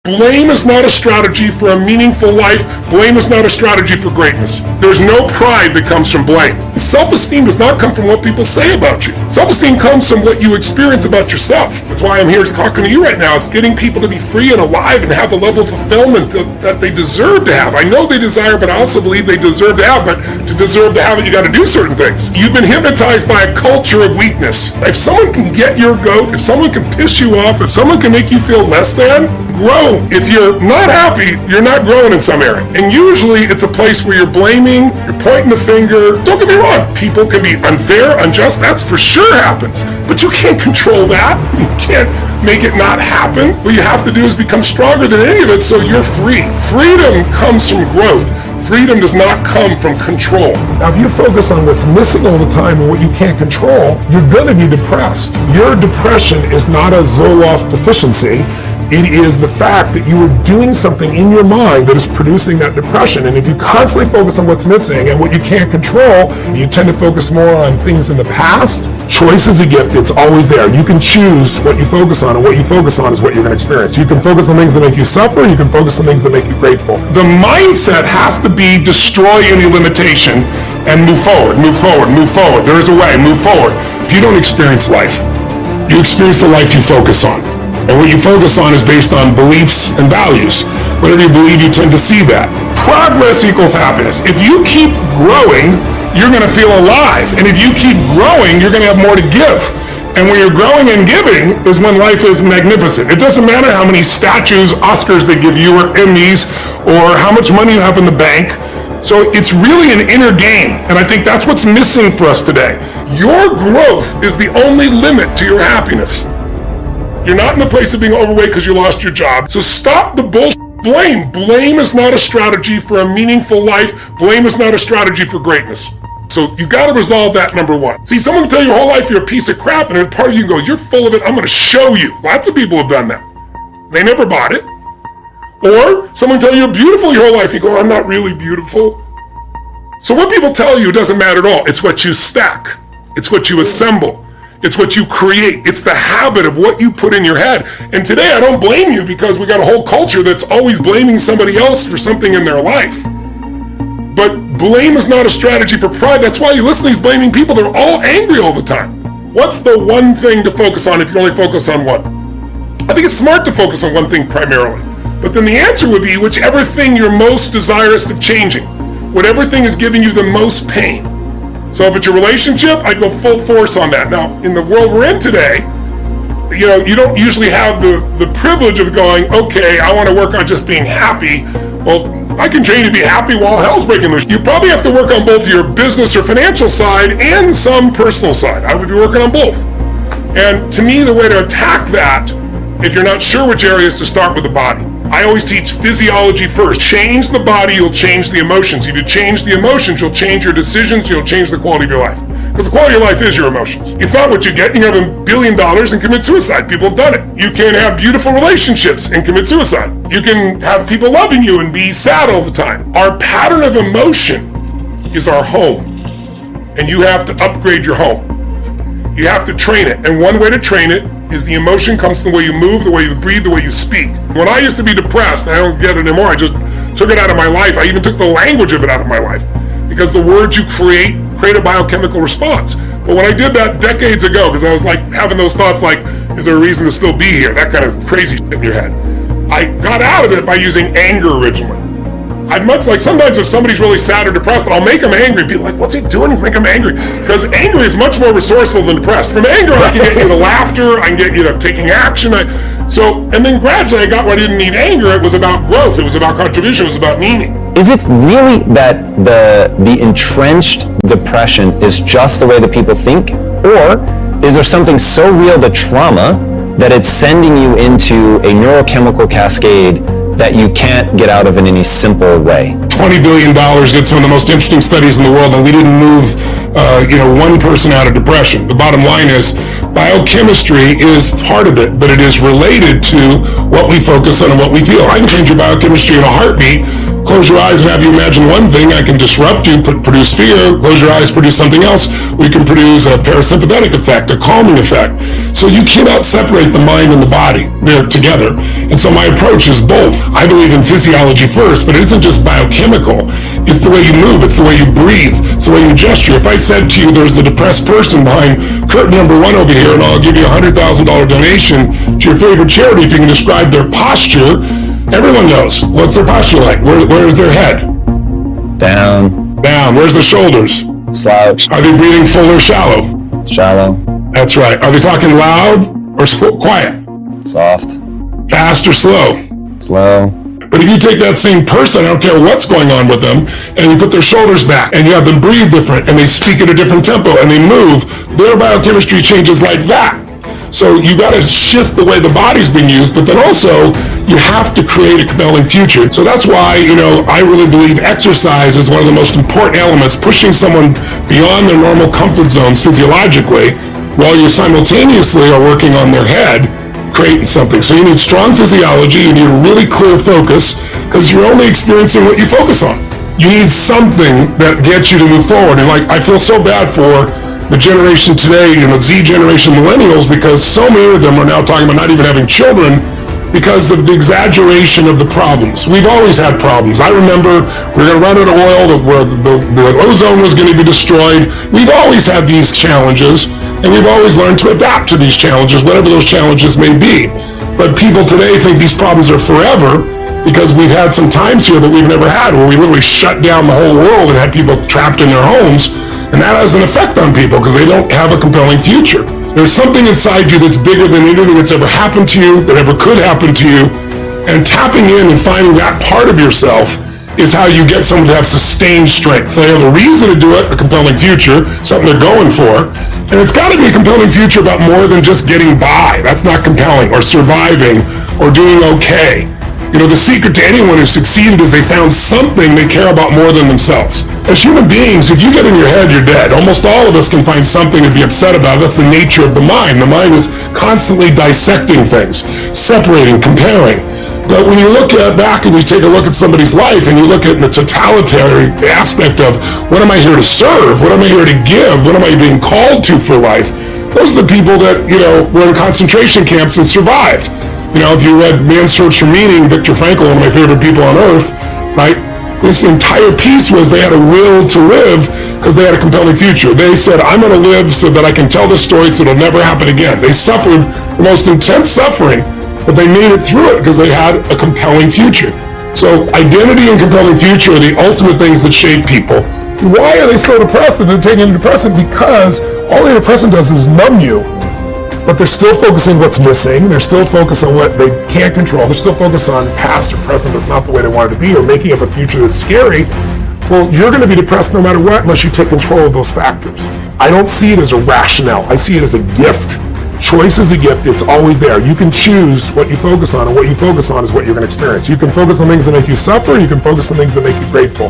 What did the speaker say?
Blame is not a strategy for a meaningful life. Blame is not a strategy for greatness. There's no pride that comes from blame. Self-esteem does not come from what people say about you. Self-esteem comes from what you experience about yourself. That's why I'm here talking to you right now, is getting people to be free and alive and have the level of fulfillment that they deserve to have. I know they desire, but I also believe they deserve to have, but to deserve to have it, you got to do certain things. You've been hypnotized by a culture of weakness. If someone can get your goat, if someone can piss you off, if someone can make you feel less than, grow. If you're not happy, you're not growing in some area. And usually it's a place where you're blaming, you're pointing the finger. Don't get me wrong, people can be unfair, unjust, that's for sure happens. But you can't control that. You can't make it not happen. What you have to do is become stronger than any of it so you're free. Freedom comes from growth. Freedom does not come from control. Now, if you focus on what's missing all the time and what you can't control, you're going to be depressed. Your depression is not a Zoloft deficiency. It is the fact that you are doing something in your mind that is producing that depression. And if you constantly focus on what's missing and what you can't control, you tend to focus more on things in the past. Choice is a gift. It's always there. You can choose what you focus on, and what you focus on is what you're going to experience. You can focus on things that make you suffer. You can focus on things that make you grateful. The mindset has to be destroy any limitation and move forward, move forward, move forward. There is a way, move forward. If you don't experience life, you experience the life you focus on. And what you focus on is based on beliefs and values. Whatever you believe, you tend to see that. Progress equals happiness. If you keep growing, you're going to feel alive. And if you keep growing, you're going to have more to give. And when you're growing and giving is when life is magnificent. It doesn't matter how many statues, Oscars they give you, or Emmys, or how much money you have in the bank. So it's really an inner game. And I think that's what's missing for us today. Your growth is the only limit to your happiness. You're not in the place of being overweight because you lost your job. So stop the bullshit. Blame. Blame is not a strategy for a meaningful life. Blame is not a strategy for greatness. So you got to resolve that, number one. See, someone can tell you your whole life you're a piece of crap, and there's part of you goes, you're full of it, I'm going to show you. Lots of people have done that. They never bought it. Or someone tell you you're beautiful your whole life, you go, I'm not really beautiful. So what people tell you doesn't matter at all. It's what you stack. It's what you assemble. It's what you create. It's the habit of what you put in your head. And today I don't blame you because we got a whole culture that's always blaming somebody else for something in their life. But blame is not a strategy for pride. That's why you listen to these blaming people. They're all angry all the time. What's the one thing to focus on if you only focus on one? I think it's smart to focus on one thing primarily. But then the answer would be whichever thing you're most desirous of changing. Whatever thing is giving you the most pain. So if it's your relationship, I'd go full force on that. Now, in the world we're in today, you don't usually have the privilege of going, okay, I want to work on just being happy. Well, I can train you to be happy while hell's breaking loose. You probably have to work on both your business or financial side and some personal side. I would be working on both. And to me, the way to attack that, if you're not sure which areas to start with the body, I always teach physiology first. Change the body, you'll change the emotions. If you change the emotions, you'll change your decisions, you'll change the quality of your life. Because the quality of life is your emotions. It's not what you get. You can have $1 billion and commit suicide. People have done it. You can have beautiful relationships and commit suicide. You can have people loving you and be sad all the time. Our pattern of emotion is our home. And you have to upgrade your home. You have to train it. And one way to train it is the emotion comes from the way you move, the way you breathe, the way you speak. When I used to be depressed, I don't get it anymore. I just took it out of my life. I even took the language of it out of my life. Because the words you create a biochemical response. But when I did that decades ago, because I was like having those thoughts like, is there a reason to still be here? That kind of crazy shit in your head. I got out of it by using anger originally. I'd much like, sometimes if somebody's really sad or depressed, I'll make them angry. People are like, what's he doing? He's making them angry. Because angry is much more resourceful than depressed. From anger, I can get you to laughter, I can get you to taking action. And then gradually I got where I didn't need anger. It was about growth. It was about contribution. It was about meaning. Is it really that the entrenched depression is just the way that people think? Or is there something so real to trauma that it's sending you into a neurochemical cascade that you can't get out of in any simple way? $20 billion did some of the most interesting studies in the world, and we didn't move one person out of depression. The bottom line is biochemistry is part of it, but it is related to what we focus on and what we feel. I can change your biochemistry in a heartbeat. close your eyes and have you imagine one thing. I can disrupt you, produce fear. Close your eyes, produce something else. We can produce a parasympathetic effect, a calming effect. So you cannot separate the mind and the body. They're together. And so my approach is both. I believe in physiology first, but it isn't just biochemical. It's the way you move. It's the way you breathe. It's the way you gesture. If I said to you, there's a depressed person behind curtain number 1 over here, and I'll give you a $100,000 donation to your favorite charity if you can describe their posture, everyone knows. What's their posture like? Where's their head? Down. Down. Where's the shoulders? Slouch. Are they breathing full or shallow? Shallow. That's right. Are they talking loud or quiet? Soft. Fast or slow? Slow. But if you take that same person, I don't care what's going on with them, and you put their shoulders back, and you have them breathe different, and they speak at a different tempo, and they move, their biochemistry changes like that. So you got to shift the way the body's being used, but then also you have to create a compelling future. So that's why, I really believe exercise is one of the most important elements, pushing someone beyond their normal comfort zones physiologically, while you simultaneously are working on their head, creating something. So you need strong physiology, you need a really clear focus, because you're only experiencing what you focus on. You need something that gets you to move forward. And I feel so bad for the generation today, the Z generation millennials, because so many of them are now talking about not even having children because of the exaggeration of the problems. We've always had problems. I remember we were going to run out of oil, the ozone was going to be destroyed. We've always had these challenges, and we've always learned to adapt to these challenges, whatever those challenges may be. But people today think these problems are forever because we've had some times here that we've never had, where we literally shut down the whole world and had people trapped in their homes. And that has an effect on people because they don't have a compelling future. There's something inside you that's bigger than anything that's ever happened to you, that ever could happen to you. And tapping in and finding that part of yourself is how you get someone to have sustained strength. So they have a reason to do it, a compelling future, something they're going for. And it's got to be a compelling future about more than just getting by. That's not compelling, or surviving, or doing okay. The secret to anyone who succeeded is they found something they care about more than themselves. As human beings, if you get in your head, you're dead. Almost all of us can find something to be upset about. That's the nature of the mind. The mind is constantly dissecting things, separating, comparing. But when you look back and you take a look at somebody's life and you look at the totalitarian aspect of what am I here to serve? What am I here to give? What am I being called to for life? Those are the people that, were in concentration camps and survived. If you read Man's Search for Meaning, Viktor Frankl, one of my favorite people on earth, right? This entire piece was they had a will to live because they had a compelling future. They said, I'm going to live so that I can tell this story so it'll never happen again. They suffered the most intense suffering, but they made it through it because they had a compelling future. So identity and compelling future are the ultimate things that shape people. Why are they still depressed and they're taking a depressant? Because all the depressant does is numb you. But they're still focusing what's missing. They're still focused on what they can't control. They're still focused on past or present that's not the way they want it to be, or making up a future that's scary. Well, you're going to be depressed no matter what unless you take control of those factors. I don't see it as a rationale. I see it as a gift. Choice is a gift. It's always there. You can choose what you focus on, and what you focus on is what you're going to experience. You can focus on things that make you suffer. You can focus on things that make you grateful.